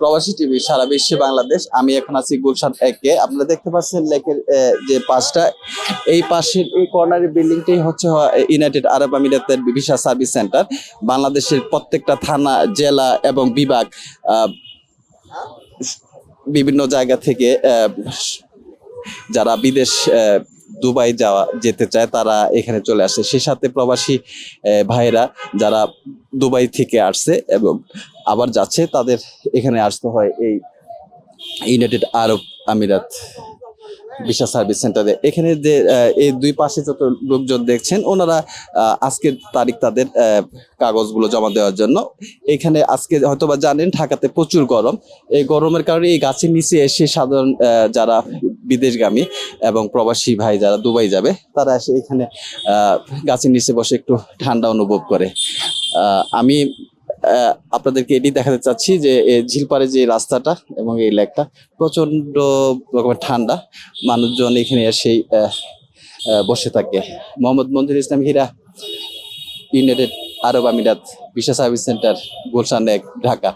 প্রবাসী টিভি সারা বিশ্বে বাংলাদেশ। আমি এখন আছি গুলশান একে। আপনারা দেখতে পাচ্ছেন লেকের যে পাশটা, এই পাশের এই কর্নারের বিল্ডিংটাই হচ্ছে ইউনাইটেড আরব আমিরাতের ভিসা সার্ভিস সেন্টার। বাংলাদেশের প্রত্যেকটা থানা, জেলা এবং বিভাগ, আহ, বিভিন্ন জায়গা থেকে যারা বিদেশ দুবাই যেতে চায় তারা এখানে চলে আসে। সে সাথে প্রবাসী ভাইরা যারা দুবাই থেকে আসছে এবং আবার যাচ্ছে, তাদের এখানে আসতে হয় এই ইউনাইটেড আরব আমিরাত ভিসা সার্ভিস সেন্টারে। এখানে যে এই দুই পাশে যত লোকজন দেখছেন, ওনারা আজকের তারিখ তাদের কাগজগুলো জমা দেওয়ার জন্য এখানে। আজকে হয়তোবা জানেন ঢাকাতে প্রচুর গরম। এই গরমের কারণে এই গাছের নিচে এসে সাধারণ যারা বিদেশগামী এবং প্রবাসী ভাই যারা দুবাই যাবে, তারা এসে এখানে গাছের নিচে বসে একটু ঠান্ডা অনুভব করে। আমি আপনাদেরকে এটি দেখাতে চাচ্ছি যে ঝিলপাড়ে যে রাস্তাটা এবং এই লেকটা প্রচন্ড রকমের ঠান্ডা। মানুষজন এখানে এসেই বসে থাকে। মোহাম্মদ মঞ্জুর ইসলাম হীরা, ইউনাইটেড আরব আমিরাত ভিসা সার্ভিস সেন্টার, গুলশান এক, ঢাকা।